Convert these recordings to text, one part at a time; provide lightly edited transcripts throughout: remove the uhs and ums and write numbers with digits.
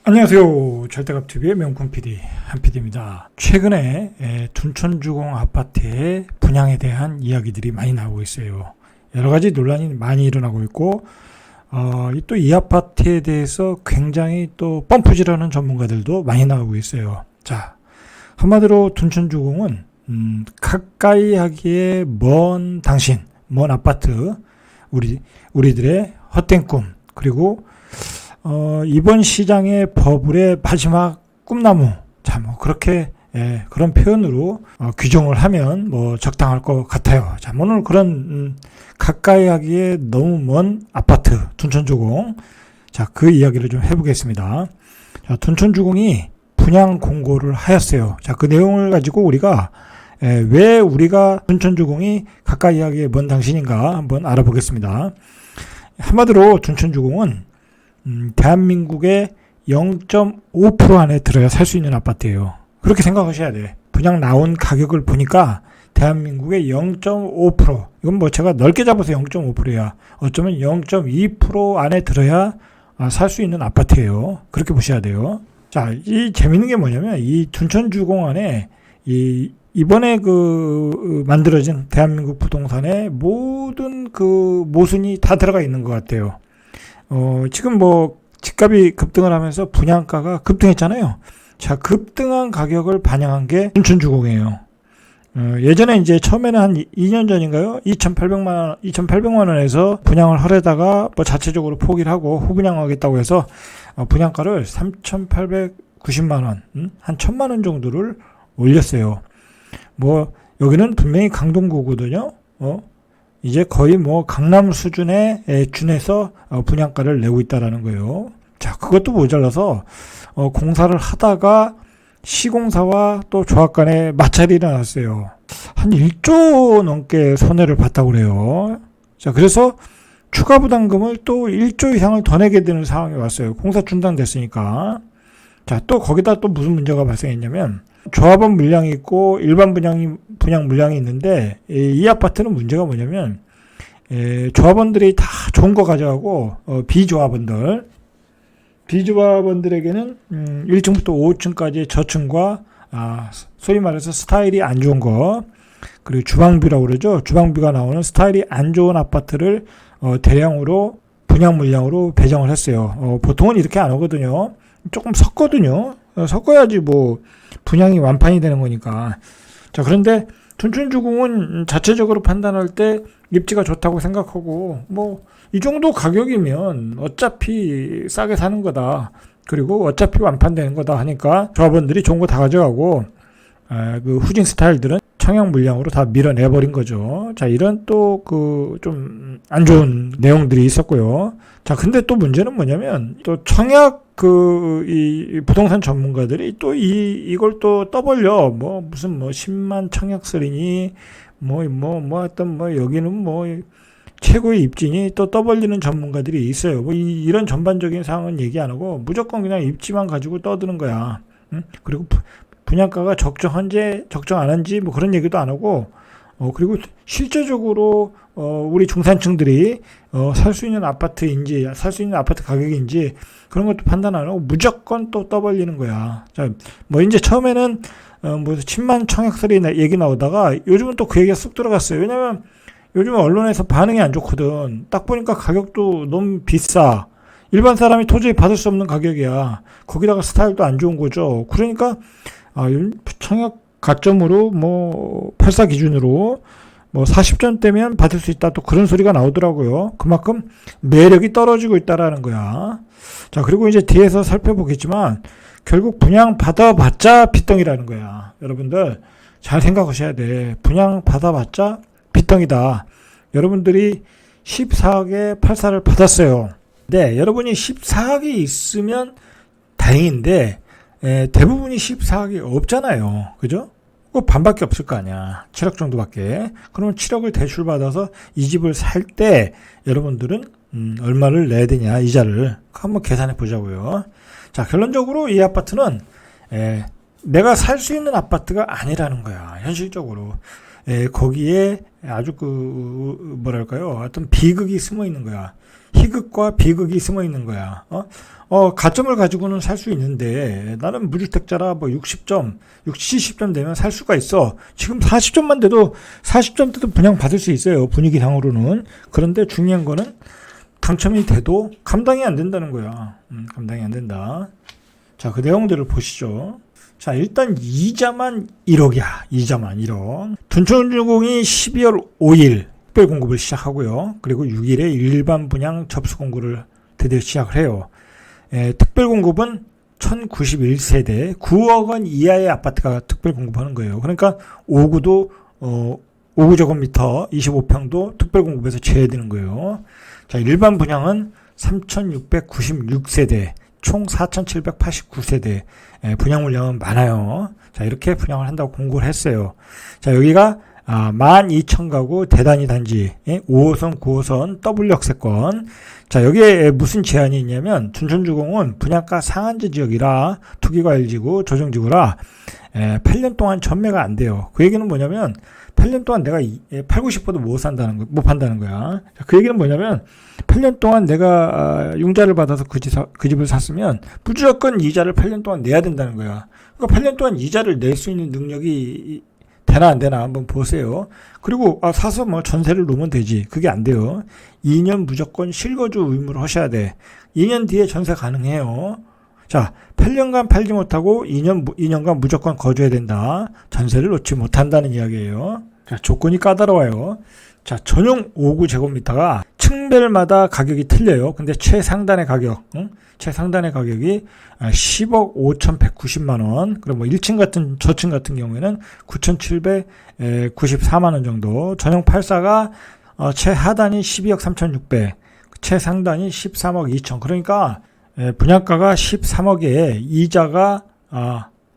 안녕하세요. 절대값TV의 명품 PD 한PD입니다. 최근에 둔촌주공 아파트의 분양에 대한 이야기들이 많이 나오고 있어요. 여러 가지 논란이 많이 일어나고 있고 또 이 아파트에 대해서 굉장히 또 펌프질하는 전문가들도 많이 나오고 있어요. 자, 한마디로 둔촌주공은 가까이 하기에 먼 당신, 먼 아파트, 우리들의 헛된 꿈, 그리고 이번 시장의 버블의 마지막 꿈나무. 자, 그렇게, 그런 표현으로, 규정을 하면 적당할 것 같아요. 자, 오늘 그런, 가까이 하기에 너무 먼 아파트, 둔촌주공. 자, 그 이야기를 좀 해보겠습니다. 자, 둔촌주공이 분양 공고를 하였어요. 자, 그 내용을 가지고 우리가, 왜 우리가 둔촌주공이 가까이 하기에 먼 당신인가 한번 알아보겠습니다. 한마디로 둔촌주공은 대한민국의 0.5% 안에 들어야 살 수 있는 아파트예요. 그렇게 생각하셔야 돼. 분양 나온 가격을 보니까 대한민국의 0.5%, 이건 제가 넓게 잡아서 0.5%야. 어쩌면 0.2% 안에 들어야 살 수 있는 아파트예요. 그렇게 보셔야 돼요. 자, 이 재밌는 게 뭐냐면 이 둔촌주공 안에 이번에 만들어진 대한민국 부동산의 모든 모순이 다 들어가 있는 것 같아요. 지금 집값이 급등을 하면서 분양가가 급등했잖아요. 자, 급등한 가격을 반영한 게 둔촌주공이에요. 예전에 이제 처음에는 한 2년 전인가요? 2,800만 원에서 분양을 하려다가 자체적으로 포기를 하고 후분양하겠다고 해서 분양가를 3,890만 원, 한 1,000만 원 정도를 올렸어요. 여기는 분명히 강동구거든요. 이제 거의 강남 수준에 준해서 분양가를 내고 있다라는 거예요. 자, 그것도 모자라서 공사를 하다가 시공사와 또 조합 간에 마찰이 일어났어요. 한 1조 넘게 손해를 봤다고 그래요. 자, 그래서 추가 부담금을 또 1조 이상을 더 내게 되는 상황이 왔어요. 공사 중단됐으니까. 자, 또 거기다 또 무슨 문제가 발생했냐면 조합원 물량이 있고 일반 분양 물량이 있는데 이 아파트는 문제가 뭐냐면 조합원들이 다 좋은 거 가져가고 비조합원들에게는 1층부터 5층까지 저층과 소위 말해서 스타일이 안 좋은 거, 그리고 주방뷰라고 그러죠. 주방뷰가 나오는 스타일이 안 좋은 아파트를 대량으로 분양 물량으로 배정을 했어요. 보통은 이렇게 안 오거든요. 조금 섞거든요. 섞어야지 분양이 완판이 되는 거니까. 자, 그런데 둔촌주공은 자체적으로 판단할 때 입지가 좋다고 생각하고 이 정도 가격이면 어차피 싸게 사는 거다. 그리고 어차피 완판되는 거다 하니까 조합원들이 좋은 거 다 가져가고 후진 스타일들은 청약 물량으로 다 밀어내버린 거죠. 자, 이런 또 좀 안 좋은 내용들이 있었고요. 자, 근데 또 문제는 뭐냐면 또 청약 이 부동산 전문가들이 또 이걸 또 떠벌려 무슨 10만 청약설이니 하여튼 여기는 최고의 입지니 또 떠벌리는 전문가들이 있어요. 이런 전반적인 상황은 얘기 안 하고 무조건 그냥 입지만 가지고 떠드는 거야. 응? 그리고 분양가가 적정한지 적정 안 한지 그런 얘기도 안 하고 그리고 실제적으로 우리 중산층들이 살 수 있는 아파트인지 살 수 있는 아파트 가격인지 그런 것도 판단 안 하고 무조건 또 떠벌리는 거야. 자, 이제 처음에는 10만 청약설이 얘기 나오다가 요즘은 또 그 얘기가 쑥 들어갔어요. 왜냐면 요즘 언론에서 반응이 안 좋거든. 딱 보니까 가격도 너무 비싸. 일반 사람이 도저히 받을 수 없는 가격이야. 거기다가 스타일도 안 좋은 거죠. 그러니까 청약 가점으로 84 기준으로 40점대면 받을 수 있다. 또 그런 소리가 나오더라고요. 그만큼 매력이 떨어지고 있다라는 거야. 자, 그리고 이제 뒤에서 살펴보겠지만 결국 분양 받아봤자 빚덩이라는 거야. 여러분들 잘 생각하셔야 돼. 분양 받아봤자 빚덩이다. 여러분들이 14억에 84를 받았어요. 네, 여러분이 14억이 있으면 다행인데 대부분이 14억이 없잖아요. 그죠? 꼭 반밖에 없을 거 아니야. 7억 정도밖에. 그러면 7억을 대출받아서 이 집을 살 때 여러분들은 얼마를 내야 되냐, 이자를. 한번 계산해 보자고요. 자, 결론적으로 이 아파트는 내가 살 수 있는 아파트가 아니라는 거야. 현실적으로. 거기에 아주 뭐랄까요, 어떤 비극이 숨어 있는 거야. 희극과 비극이 숨어 있는 거야. 가점을 가지고는 살 수 있는데 나는 무주택자라 뭐 60점, 70점 되면 살 수가 있어. 지금 40점만 돼도 40점 돼도 분양 받을 수 있어요. 분위기상으로는. 그런데 중요한 거는 당첨이 돼도 감당이 안 된다는 거야. 감당이 안 된다. 자, 그 내용들을 보시죠. 자, 일단 이자만 1억이야. 이자만 1억. 둔촌주공이 12월 5일 특별 공급을 시작하고요. 그리고 6일에 일반 분양 접수 공고를 드디어 시작을 해요. 특별 공급은 1091세대 9억 원 이하의 아파트가 특별 공급하는 거예요. 그러니까 5구도 5구 제곱미터 25평도 특별 공급에서 제외되는 거예요. 자, 일반 분양은 3696세대 총 4789세대 분양 물량은 많아요. 자, 이렇게 분양을 한다고 공고를 했어요. 자, 여기가 12,000가구 대단위 단지 5호선 9호선 W 역세권. 자, 여기에 무슨 제한이 있냐면 둔촌주공은 분양가 상한제 지역이라 투기과열지구 조정지구라 8년 동안 전매가 안 돼요. 그 얘기는 뭐냐면 8년 동안 내가 팔고 싶어도 못 판다는 거야. 자, 그 얘기는 뭐냐면 8년 동안 내가 융자를 받아서 그 집을 샀으면 무조건 이자를 8년 동안 내야 된다는 거야. 그러니까 8년 동안 이자를 낼 수 있는 능력이 되나 안 되나 한번 보세요. 그리고 사서 뭐 전세를 놓으면 되지. 그게 안 돼요. 2년 무조건 실거주 의무를 하셔야 돼. 2년 뒤에 전세 가능해요. 자, 8년간 팔지 못하고 2년간 무조건 거주해야 된다. 전세를 놓지 못한다는 이야기예요. 자, 조건이 까다로워요. 자, 전용 5구 제곱미터가 층별마다 가격이 틀려요. 근데 최상단의 가격이 10억 5,190만 원. 그럼 뭐 1층 저층 같은 경우에는 9,794만 원 정도. 전용 8사가 최하단이 12억 3,600, 최상단이 13억 2천. 그러니까 분양가가 13억에 이자가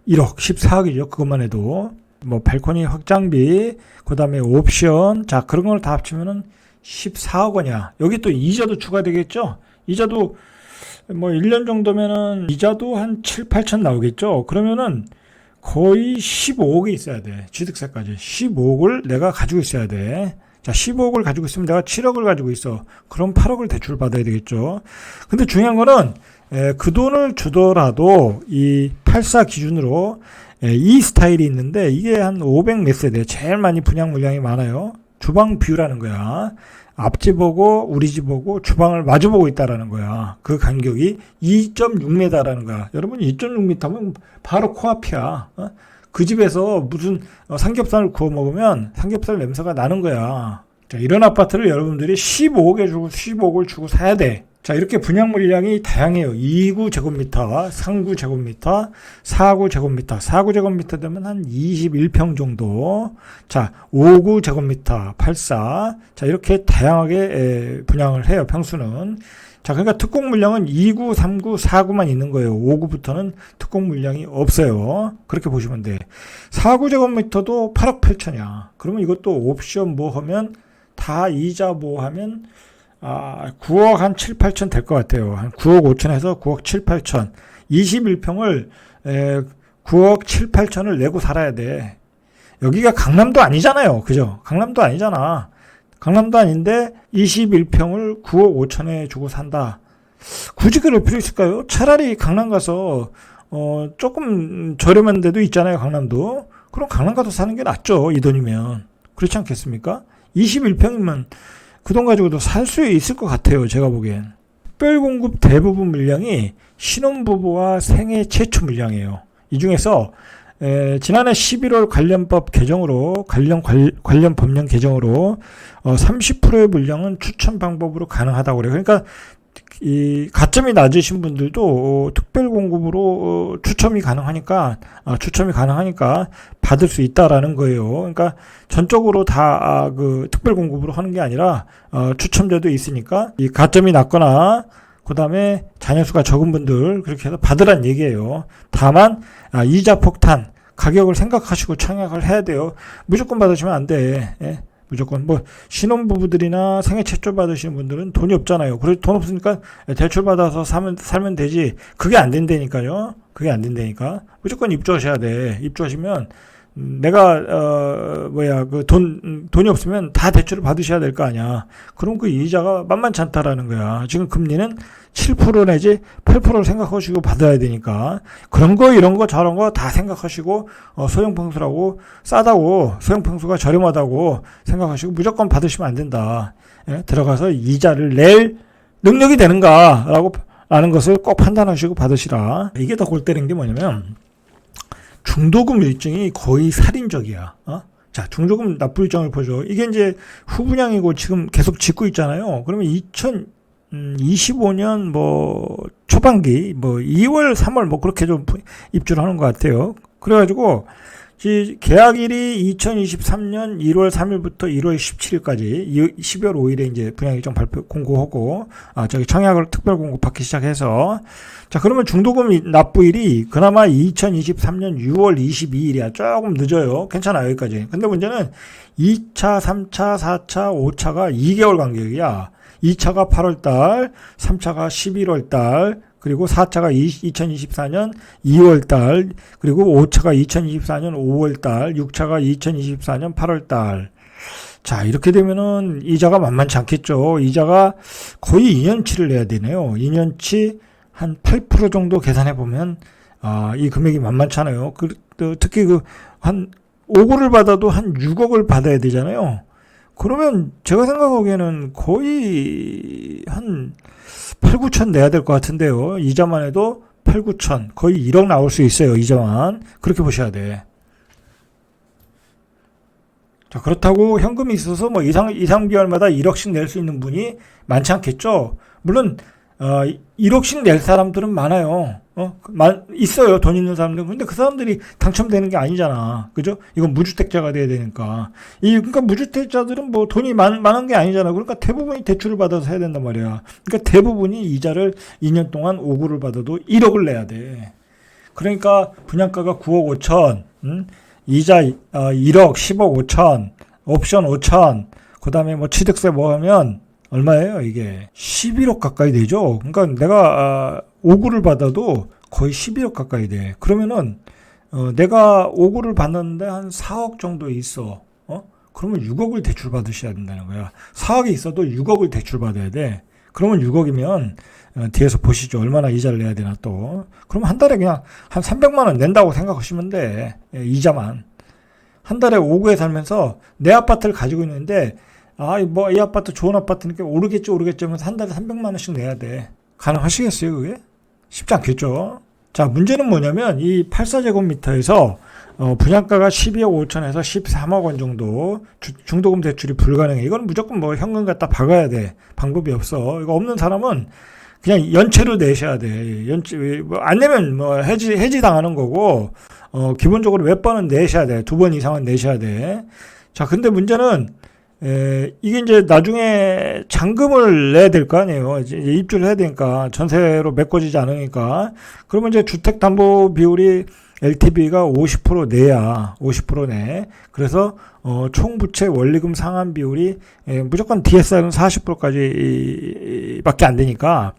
1억, 14억이죠. 그것만 해도. 뭐 발코니 확장비, 그다음에 옵션, 자, 그런 걸 다 합치면은 14억 원이야. 여기 또 이자도 추가되겠죠? 이자도 뭐 1년 정도면은 이자도 한 7, 8천 나오겠죠? 그러면은 거의 15억이 있어야 돼. 취득세까지. 15억을 내가 가지고 있어야 돼. 자, 15억을 가지고 있으면 내가 7억을 가지고 있어. 그럼 8억을 대출 받아야 되겠죠? 근데 중요한 거는 그 돈을 주더라도 이 84 기준으로 이 스타일이 있는데 이게 한 500 몇 세대 제일 많이 분양 물량이 많아요. 주방 뷰라는 거야. 앞집하고 우리 집하고 주방을 마주보고 있다라는 거야. 그 간격이 2.6m라는 거야. 여러분 2.6m면 바로 코앞이야. 그 집에서 무슨 삼겹살을 구워 먹으면 삼겹살 냄새가 나는 거야. 자, 이런 아파트를 여러분들이 15억을 주고 사야 돼. 자, 이렇게 분양 물량이 다양해요. 2구 제곱미터, 3구 제곱미터, 4구 제곱미터. 4구 제곱미터 되면 한 21평 정도. 자, 5구 제곱미터, 84. 자, 이렇게 다양하게 분양을 해요, 평수는. 자, 그러니까 특공 물량은 2구, 3구, 4구만 있는 거예요. 5구부터는 특공 물량이 없어요. 그렇게 보시면 돼. 4구 제곱미터도 8억 8천이야. 그러면 이것도 옵션 뭐 하면 다 이자 뭐 하면 9억 한 7, 8천 될 것 같아요. 한 9억 5천에서 9억 7, 8천. 21평을 9억 7, 8천을 내고 살아야 돼. 여기가 강남도 아니잖아요. 그죠? 강남도 아니잖아. 강남도 아닌데 21평을 9억 5천에 주고 산다. 굳이 그럴 필요 있을까요? 차라리 강남 가서 조금 저렴한 데도 있잖아요. 강남도. 그럼 강남 가서 사는 게 낫죠. 이 돈이면. 그렇지 않겠습니까? 21평이면 그 돈 가지고도 살 수 있을 것 같아요. 제가 보기엔. 특별공급 대부분 물량이 신혼부부와 생애 최초 물량이에요. 이 중에서 지난해 11월 관련 법령 개정으로 30%의 물량은 추천 방법으로 가능하다고 그래요. 그러니까 이 가점이 낮으신 분들도 특별 공급으로 추첨이 가능하니까 받을 수 있다라는 거예요. 그러니까 전적으로 다 그 특별 공급으로 하는 게 아니라 추첨제도 있으니까 이 가점이 낮거나 그다음에 자녀수가 적은 분들 그렇게 해서 받으란 얘기예요. 다만 이자 폭탄 가격을 생각하시고 청약을 해야 돼요. 무조건 받으시면 안 돼. 예? 무조건 뭐 신혼부부들이나 생애 최초 받으시는 분들은 돈이 없잖아요. 그래서 돈 없으니까 대출 받아서 살면 되지. 그게 안 된다니까요. 그게 안 된다니까. 무조건 입주하셔야 돼. 입주하시면 내가 돈이 없으면 다 대출을 받으셔야 될 거 아니야. 그럼 그 이자가 만만치 않다라는 거야. 지금 금리는 7% 내지 8%를 생각하시고 받아야 되니까 그런 거 이런 거 저런 거 다 생각하시고 소형평수라고 싸다고 소형평수가 저렴하다고 생각하시고 무조건 받으시면 안 된다. 예? 들어가서 이자를 낼 능력이 되는가라고 라는 것을 꼭 판단하시고 받으시라. 이게 더 골 때리는 게 뭐냐면 중도금 일정이 거의 살인적이야. 자, 중도금 납부 일정을 보죠. 이게 이제 후분양이고 지금 계속 짓고 있잖아요. 그러면 2025년 초반기 2월, 3월 그렇게 좀 입주를 하는 것 같아요. 그래가지고 계약일이 2023년 1월 3일부터 1월 17일까지 12월 5일에 이제 분양 일정 발표 공고하고 청약을 특별 공고 받기 시작해서 자 그러면 중도금 납부일이 그나마 2023년 6월 22일이야. 조금 늦어요. 괜찮아요 여기까지. 근데 문제는 2차, 3차, 4차, 5차가 2개월 간격이야. 2차가 8월달, 3차가 11월달, 그리고 4차가 2024년 2월달, 그리고 5차가 2024년 5월달, 6차가 2024년 8월달. 자, 이렇게 되면은 이자가 만만치 않겠죠. 이자가 거의 2년치를 내야 되네요. 2년치 한 8% 정도 계산해보면, 이 금액이 만만찮아요. 특히 한 5구를 받아도 한 6억을 받아야 되잖아요. 그러면 제가 생각하기에는 거의 한 8, 9천 내야 될 것 같은데요. 이자만 해도 8, 9천 거의 1억 나올 수 있어요. 이자만. 그렇게 보셔야 돼. 자, 그렇다고 현금이 있어서 이상비월마다 1억씩 낼 수 있는 분이 많지 않겠죠. 물론 1억씩 낼 사람들은 많아요. 있어요. 돈 있는 사람들. 근데 그 사람들이 당첨되는 게 아니잖아. 그죠? 이건 무주택자가 돼야 되니까. 그러니까 무주택자들은 돈이 많은 게 아니잖아. 그러니까 대부분이 대출을 받아서 해야 된단 말이야. 그러니까 대부분이 이자를 2년 동안 5구를 받아도 1억을 내야 돼. 그러니까 분양가가 9억 5천, 이자 1억, 10억 5천, 옵션 5천, 그 다음에 취득세 하면 얼마예요, 이게? 11억 가까이 되죠? 그러니까 내가 5구를 받아도 거의 11억 가까이 돼. 그러면은 내가 5구를 받는데 한 4억 정도 있어. 그러면 6억을 대출 받으셔야 된다는 거야. 4억이 있어도 6억을 대출 받아야 돼. 그러면 6억이면 뒤에서 보시죠. 얼마나 이자를 내야 되나 또. 그러면 한 달에 그냥 한 300만 원 낸다고 생각하시면 돼. 이자만. 한 달에 5구에 살면서 내 아파트를 가지고 있는데 이 아파트 좋은 아파트니까 오르겠지 하면서 한 달에 300만 원씩 내야 돼. 가능하시겠어요, 그게? 쉽지 않겠죠? 자, 문제는 뭐냐면, 이 84제곱미터에서, 분양가가 12억 5천에서 13억 원 정도, 중도금 대출이 불가능해. 이건 무조건 현금 갖다 박아야 돼. 방법이 없어. 이거 없는 사람은 그냥 연체로 내셔야 돼. 안 내면 해지 당하는 거고, 기본적으로 몇 번은 내셔야 돼. 2번 이상은 내셔야 돼. 자, 근데 문제는, 이게 이제 나중에 잔금을 내야 될 거 아니에요. 이제 입주를 해야 되니까 전세로 메꿔지지 않으니까. 그러면 이제 주택담보 비율이 LTV가 50% 내야 50% 내. 그래서 총부채 원리금 상환 비율이 무조건 DSR은 40%까지 밖에 안 되니까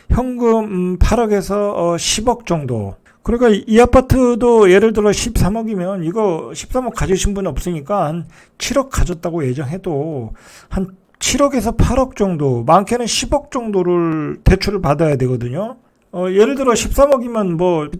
현금 8억에서 10억 정도. 그러니까 이 아파트도 예를 들어 13억이면 이거 13억 가지신 분이 없으니까 한 7억 가졌다고 예정해도 한 7억에서 8억 정도, 많게는 10억 정도를 대출을 받아야 되거든요. 예를 들어 13억이면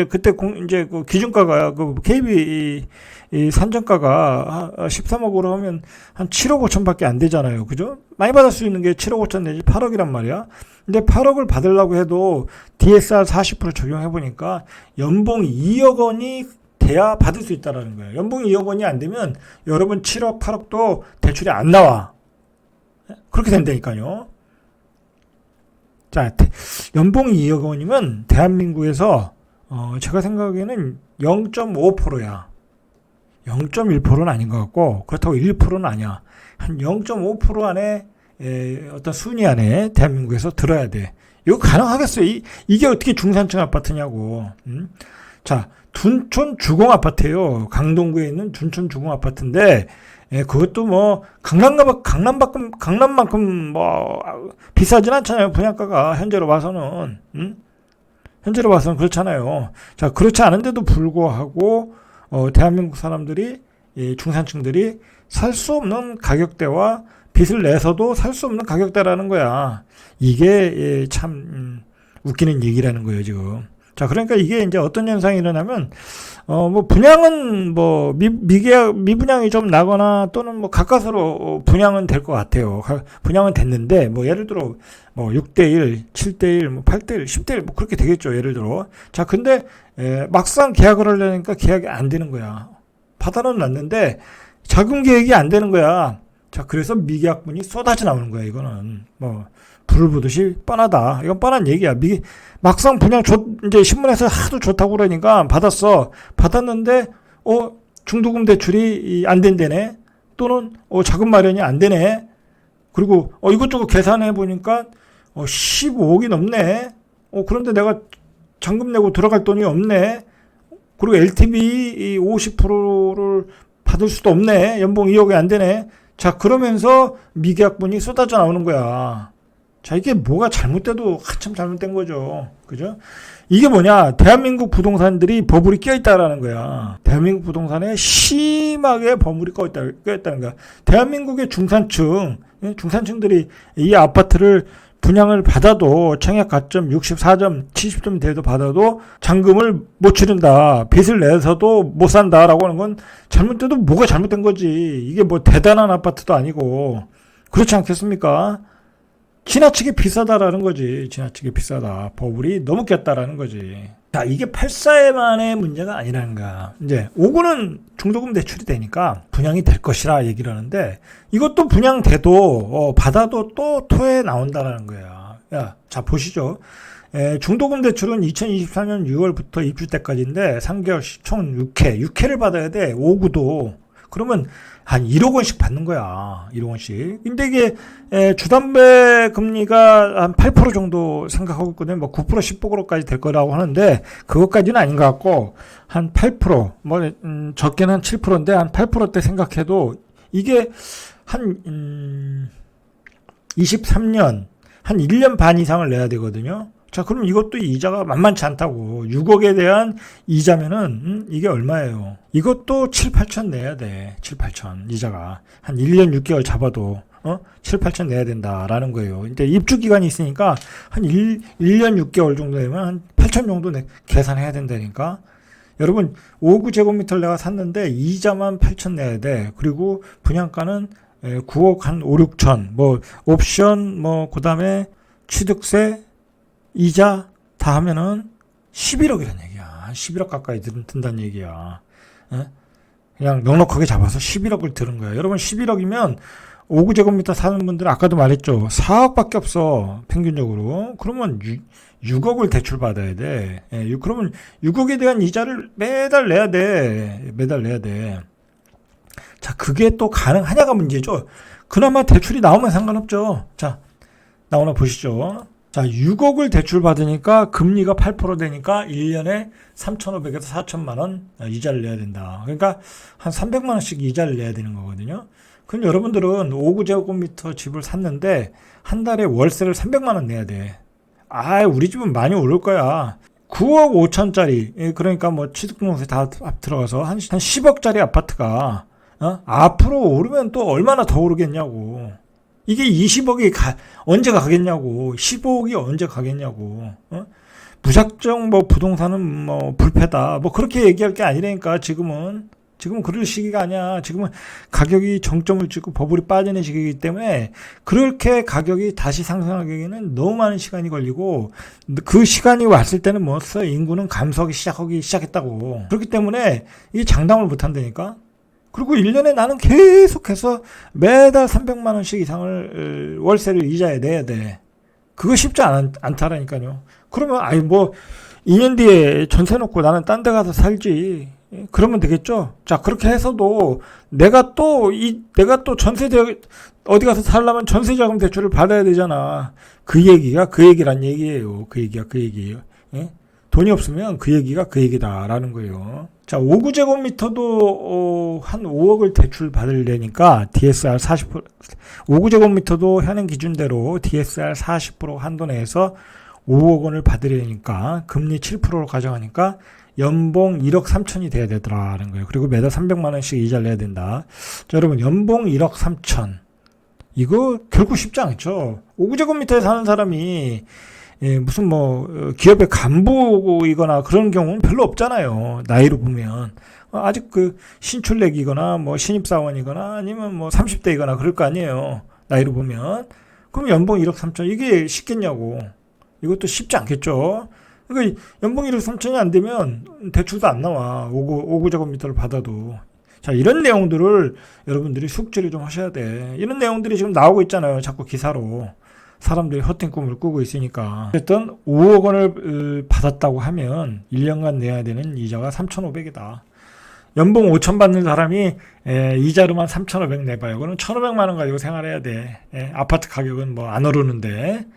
그때 그 기준가가 KB 이 산정가가 13억으로 하면 한 7억 5천밖에 안 되잖아요. 그죠? 많이 받을 수 있는 게 7억 5천 내지 8억이란 말이야. 근데 8억을 받으려고 해도 DSR 40% 적용해 보니까 연봉 2억 원이 돼야 받을 수 있다라는 거예요. 연봉 2억 원이 안 되면 여러분 7억 8억도 대출이 안 나와. 그렇게 된다니까요. 자, 연봉 2억 원이면 대한민국에서 제가 생각에는 0.5%야. 0.1%는 아닌 것 같고 그렇다고 1%는 아니야. 한 0.5% 안에 어떤 순위 안에 대한민국에서 들어야 돼. 이거 가능하겠어요? 이게 어떻게 중산층 아파트냐고. 자, 둔촌 주공 아파트예요. 강동구에 있는 둔촌 주공 아파트인데 그것도 강남만큼 비싸진 않잖아요. 분양가가 현재로 봐서는. 현재로 봐서는 그렇잖아요. 자, 그렇지 않은데도 불구하고 대한민국 사람들이, 중산층들이 살 수 없는 가격대와 빚을 내서도 살 수 없는 가격대라는 거야. 이게 참 웃기는 얘기라는 거예요, 지금. 자, 그러니까 이게 이제 어떤 현상이 일어나면, 뭐, 분양은 뭐, 미분양이 좀 나거나 또는 뭐, 가까스로 분양은 될 것 같아요. 분양은 됐는데, 뭐, 예를 들어, 뭐, 6대1, 7대1, 뭐, 8대1, 10대1, 뭐, 그렇게 되겠죠, 예를 들어. 자, 근데, 막상 계약을 하려니까 계약이 안 되는 거야. 받아는 놨는데, 자금 계획이 안 되는 거야. 자, 그래서 미계약분이 쏟아져 나오는 거야, 이거는. 뭐, 불을 보듯이 뻔하다. 이건 뻔한 얘기야. 막상 분양 이제 신문에서 하도 좋다고 그러니까 받았는데, 중도금 대출이 안 된대네. 또는, 자금 마련이 안 되네. 그리고, 이것저것 계산해 보니까, 15억이 넘네. 그런데 내가 잔금 내고 들어갈 돈이 없네. 그리고 LTV 50%를 받을 수도 없네. 연봉 2억이 안 되네. 자, 그러면서 미계약분이 쏟아져 나오는 거야. 자, 이게 뭐가 잘못돼도 한참 잘못된 거죠. 그죠? 이게 뭐냐? 대한민국 부동산들이 버블이 껴있다라는 거야. 대한민국 부동산에 심하게 버블이 껴있다는 거야. 대한민국의 중산층들이 이 아파트를 분양을 받아도 청약 가점 64점, 70점 돼도 받아도 잔금을 못 치른다. 빚을 내서도 못 산다라고 하는 건 잘못돼도 뭐가 잘못된 거지. 이게 뭐 대단한 아파트도 아니고. 그렇지 않겠습니까? 지나치게 비싸다라는 거지. 지나치게 비싸다. 버블이 너무 꼈다라는 거지. 자, 이게 8사에만의 문제가 아니라는 거야. 이제 5구는 중도금 대출이 되니까 분양이 될 것이라 얘기를 하는데 이것도 분양돼도 받아도 또 토해 나온다라는 거야. 야, 자 보시죠. 중도금 대출은 2024년 6월부터 입주 때까지인데 3개월씩 총 6회를 받아야 돼. 5구도. 그러면 한 1억 원씩 받는 거야. 1억 원씩. 근데 이게 주담배 금리가 한 8% 정도 생각하고 있거든요. 뭐 9%, 10%까지 될 거라고 하는데 그것까지는 아닌 것 같고 한 8%, 뭐 적게는 한 7%인데 한 8%대 생각해도 이게 한 23년 한 1년 반 이상을 내야 되거든요. 자, 그럼 이것도 이자가 만만치 않다고. 6억에 대한 이자면은, 이게 얼마예요? 이것도 7, 8천 내야 돼. 7, 8천. 이자가. 한 1년 6개월 잡아도, 7, 8천 내야 된다라는 거예요. 근데 입주 기간이 있으니까, 한 1년 6개월 정도 되면 한 8천 정도 계산해야 된다니까. 여러분, 5구제곱미터를 내가 샀는데, 이자만 8천 내야 돼. 그리고 분양가는 9억 한 5, 6천. 뭐, 옵션, 뭐, 그 다음에 취득세, 이자 다 하면은 11억이라는 얘기야. 11억 가까이 든다는 얘기야. 그냥 넉넉하게 잡아서 11억을 들은 거야. 여러분 11억이면 5구제곱미터 사는 분들은 아까도 말했죠. 4억밖에 없어. 평균적으로. 그러면 6억을 대출 받아야 돼. 그러면 6억에 대한 이자를 매달 내야 돼. 매달 내야 돼. 자, 그게 또 가능하냐가 문제죠. 그나마 대출이 나오면 상관없죠. 자, 나오나 보시죠. 자, 6억을 대출 받으니까 금리가 8% 되니까 1년에 3,500에서 4천만 원 이자를 내야 된다. 그러니까 한 300만 원씩 이자를 내야 되는 거거든요. 그럼 여러분들은 5구제곱미터 집을 샀는데 한 달에 월세를 300만 원 내야 돼. 우리 집은 많이 오를 거야. 9억 5천짜리, 그러니까 뭐 취득공세 다 들어가서 한 10억짜리 아파트가 앞으로 오르면 또 얼마나 더 오르겠냐고. 이게 20억이 언제 가겠냐고. 15억이 언제 가겠냐고. 무작정 뭐 부동산은 뭐 불패다. 뭐 그렇게 얘기할 게 아니라니까 지금은 그럴 시기가 아니야. 지금은 가격이 정점을 찍고 버블이 빠지는 시기이기 때문에 그렇게 가격이 다시 상승하기에는 너무 많은 시간이 걸리고 그 시간이 왔을 때는 뭐써 인구는 감소하기 시작했다고. 그렇기 때문에 이게 장담을 못 한다니까. 그리고 1년에 나는 계속해서 매달 300만 원씩 이상을 월세를 이자에 내야 돼. 그거 쉽지 않다라니까요. 그러면 2년 뒤에 전세 놓고 나는 딴 데 가서 살지. 그러면 되겠죠. 자, 그렇게 해서도 내가 또 전세 어디 가서 살려면 전세 자금 대출을 받아야 되잖아. 그 얘기란 얘기예요. 그 얘기예요. 예? 돈이 없으면 그 얘기가 그 얘기다라는 거예요. 자, 5구제곱미터도 한 5억을 대출 받으려니까 DSR 40%, 5구제곱미터도 현행 기준대로 DSR 40% 한도 내에서 5억 원을 받으려니까 금리 7%로 가져가니까 연봉 1억 3천이 돼야 되더라는 거예요. 그리고 매달 300만 원씩 이자를 내야 된다. 자, 여러분 연봉 1억 3천 이거 결코 쉽지 않죠. 5제곱미터에 사는 사람이 무슨 뭐 기업의 간부이거나 그런 경우는 별로 없잖아요. 나이로 보면 아직 그 신출내기거나 뭐 신입사원이거나 아니면 뭐 30대이거나 그럴 거 아니에요. 나이로 보면. 그럼 연봉 1억 3천 이게 쉽겠냐고. 이것도 쉽지 않겠죠. 그러니까 연봉 1억 3천이 안 되면 대출도 안 나와. 5제곱미터를 받아도. 자, 이런 내용들을 여러분들이 숙지를 좀 하셔야 돼. 이런 내용들이 지금 나오고 있잖아요. 자꾸 기사로. 사람들이 헛된 꿈을 꾸고 있으니까. 어쨌든 5억 원을 받았다고 하면 1년간 내야 되는 이자가 3,500이다. 연봉 5천 받는 사람이 이자로만 3,500 내봐요. 그럼 1,500만 원 가지고 생활해야 돼. 아파트 가격은 뭐 안 오르는데.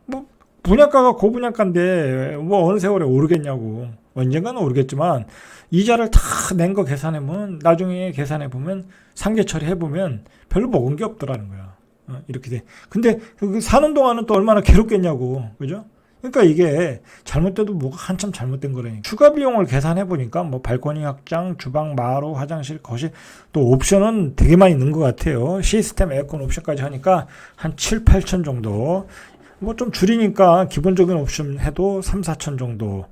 뭐 분양가가 고분양가인데 뭐 어느 세월에 오르겠냐고. 언젠가는 오르겠지만 이자를 다 낸 거 계산해보면 나중에 계산해보면 상계 처리해보면 별로 먹은 게 없더라는 거야. 이렇게 돼. 근데 그 사는 동안은 또 얼마나 괴롭겠냐고. 그죠? 그러니까 이게 잘못돼도 뭐가 한참 잘못된 거라니까. 추가 비용을 계산해 보니까 뭐 발코니 확장, 주방, 마루, 화장실, 거실 또 옵션은 되게 많이 넣은 것 같아요. 시스템, 에어컨 옵션까지 하니까 한 7, 8천 정도. 뭐 좀 줄이니까 기본적인 옵션 해도 3, 4천 정도.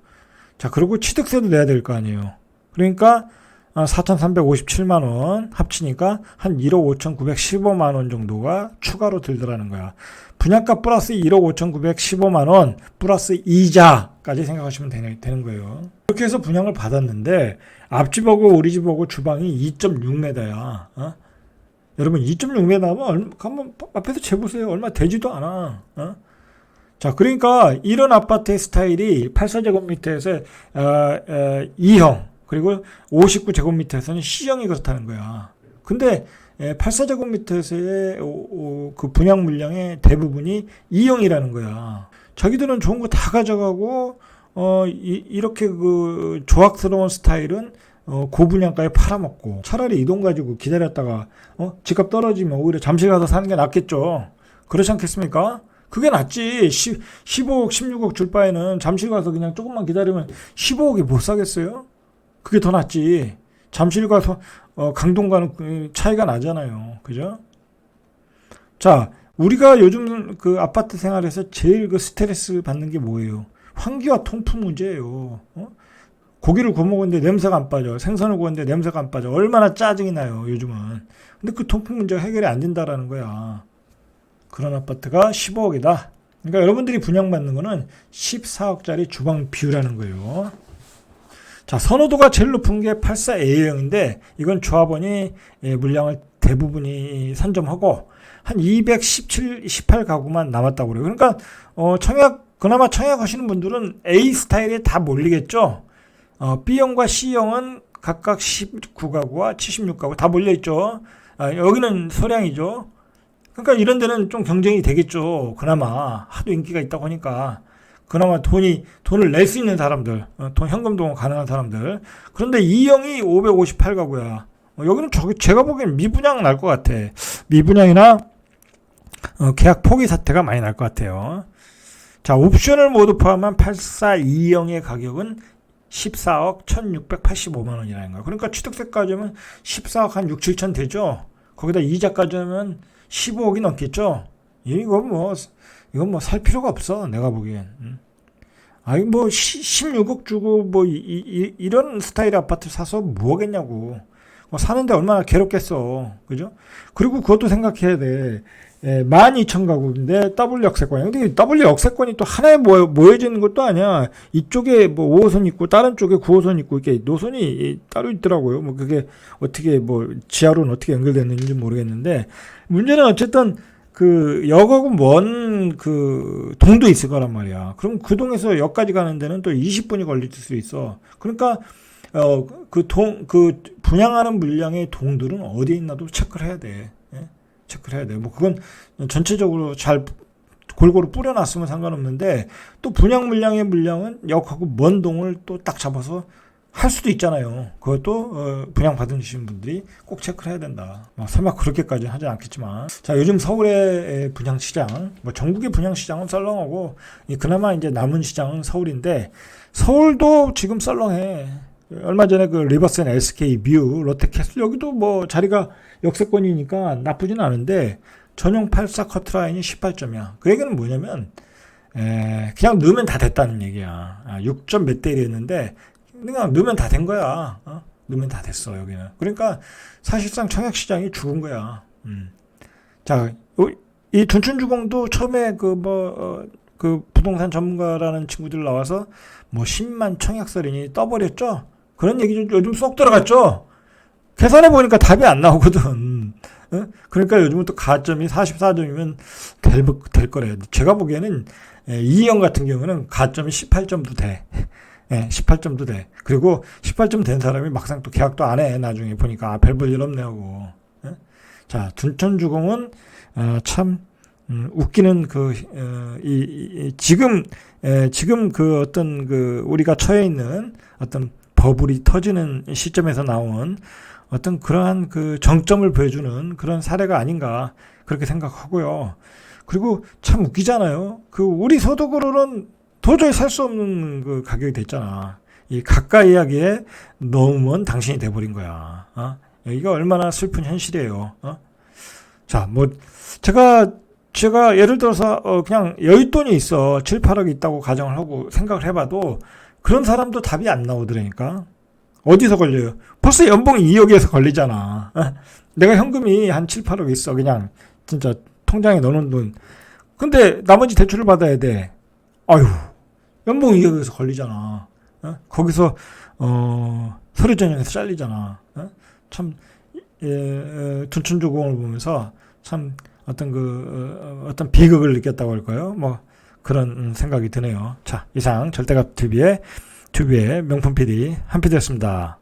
자, 그리고 취득세도 내야 될 거 아니에요. 그러니까 4,357만 원 합치니까 한 1억 5,915만 원 정도가 추가로 들더라는 거야. 분양가 플러스 1억 5,915만 원 플러스 이자까지 생각하시면 되는 거예요. 이렇게 해서 분양을 받았는데 앞집하고 우리 집하고 주방이 2.6m야. 여러분 2.6m면 한번 앞에서 재보세요. 얼마 되지도 않아. 자, 그러니까 이런 아파트의 스타일이 84제곱미터에서 2형 그리고 59제곱미터에서는 C형이 그렇다는 거야. 근데 84제곱미터에서의 그 분양 물량의 대부분이 2형이라는 거야. 자기들은 좋은 거 다 가져가고 이렇게 그 조악스러운 스타일은 고분양가에 팔아먹고 차라리 이 돈 가지고 기다렸다가 집값 떨어지면 오히려 잠실 가서 사는 게 낫겠죠. 그렇지 않겠습니까? 그게 낫지. 15억, 16억 줄 바에는 잠실 가서 그냥 조금만 기다리면 15억이 못 사겠어요? 그게 더 낫지. 잠실 가서 강동 가는 차이가 나잖아요. 그죠? 자, 우리가 요즘 그 아파트 생활에서 제일 그 스트레스 받는 게 뭐예요? 환기와 통풍 문제예요. 고기를 구워 먹었는데 냄새가 안 빠져. 생선을 구웠는데 냄새가 안 빠져. 얼마나 짜증이 나요, 요즘은. 근데 그 통풍 문제가 해결이 안 된다라는 거야. 그런 아파트가 15억이다. 그러니까 여러분들이 분양받는 거는 14억짜리 주방 비우라는 거예요. 자, 선호도가 제일 높은 게 84A형인데 이건 조합원이 물량을 대부분이 선점하고 한 218 가구만 남았다고 그래요. 그러니까 그나마 청약 하시는 분들은 A 스타일에 다 몰리겠죠. B형과 C형은 각각 19가구와 76가구 다 몰려있죠. 여기는 소량이죠. 그러니까 이런 데는 좀 경쟁이 되겠죠. 그나마 하도 인기가 있다고 하니까. 그나마 돈을 낼 수 있는 사람들, 현금 동원 가능한 사람들. 그런데 E형이 558가구야. 여기는 제가 보기엔 미분양 날 것 같아. 미분양이나 계약 포기 사태가 많이 날 것 같아요. 자, 옵션을 모두 포함한 842형의 가격은 14억 1685만 원이라는 거야. 그러니까 취득세까지 하면 14억 한 6, 7천 되죠. 거기다 이자까지 하면 15억이 넘겠죠. 이건 뭐 살 필요가 없어. 내가 보기엔. 아니 뭐 16억 주고 뭐 이런 스타일의 아파트 사서 뭐 하겠냐고. 사는데 얼마나 괴롭겠어. 그죠? 그리고 그것도 생각해야 돼. 12,000가구인데 W 역세권이야. 근데 W 역세권이 또 하나에 모여지는 것도 아니야. 이쪽에 뭐 5호선 있고 다른 쪽에 9호선 있고 이렇게 노선이 따로 있더라고요. 뭐 그게 어떻게 뭐 지하로는 어떻게 연결됐는지 모르겠는데 문제는 어쨌든 그 역하고 먼 그 동도 있을 거란 말이야. 그럼 그 동에서 역까지 가는 데는 또 20분이 걸릴 수 있어. 그러니까 그 분양하는 물량의 동들은 어디에 있나도 체크를 해야 돼. 체크를 해야 돼. 뭐 그건 전체적으로 잘 골고루 뿌려놨으면 상관없는데 또 분양 물량의 물량은 역하고 먼 동을 또 딱 잡아서 할 수도 있잖아요. 그것도 분양받으신 분들이 꼭 체크를 해야 된다. 설마 그렇게까지 하지 않겠지만, 자, 요즘 서울의 분양시장, 뭐 전국의 분양시장은 썰렁하고 그나마 이제 남은 시장은 서울인데, 서울도 지금 썰렁해. 얼마 전에 그 리버스앤 SK 뮤 롯데캐슬 여기도 뭐 자리가 역세권이니까 나쁘진 않은데, 전용 84 커트라인이 18점이야. 그 얘기는 뭐냐면 그냥 넣으면 다 됐다는 얘기야. 6점 몇 대 1이었는데 그냥 넣으면 다 된 거야. 넣으면 다 됐어 여기는. 그러니까 사실상 청약시장이 죽은 거야. 자, 이 둔촌주공도 처음에 그 부동산 전문가라는 친구들 나와서 뭐 10만 청약설이니 떠버렸죠. 그런 얘기 좀 요즘 쏙 들어갔죠. 계산해 보니까 답이 안 나오거든. 그러니까 요즘은 또 가점이 44점이면 될 거래요. 제가 보기에는 이희영 같은 경우는 가점이 18점도 돼. 18점도 돼. 그리고 18점 된 사람이 막상 또 계약도 안 해. 나중에 보니까 별 볼 일 없네 하고. 자, 둔촌주공은 참 웃기는 지금 그 어떤 우리가 처해 있는 어떤 버블이 터지는 시점에서 나온 어떤 그러한 그 정점을 보여주는 그런 사례가 아닌가 그렇게 생각하고요. 그리고 참 웃기잖아요. 우리 소득으로는 도저히 살 수 없는 그 가격이 됐잖아. 이 가까 이야기에 넣으면 당신이 돼버린 거야. 이거 얼마나 슬픈 현실이에요. 자, 뭐 제가 예를 들어서 그냥 여윳돈이 있어 7, 8억이 있다고 가정을 하고 생각을 해봐도 그런 사람도 답이 안 나오더라니까. 어디서 걸려요? 벌써 연봉이 2억에서 걸리잖아. 내가 현금이 한 7, 8억 있어. 그냥 진짜 통장에 넣어놓은 돈. 근데 나머지 대출을 받아야 돼. 아유, 연봉 2억에서 걸리잖아. 거기서 서류 전형에서 잘리잖아. 참 둔촌주공을 보면서 참 어떤 비극을 느꼈다고 할까요? 뭐 그런 생각이 드네요. 자, 이상 절대값 TV의 명품 PD 한 PD였습니다.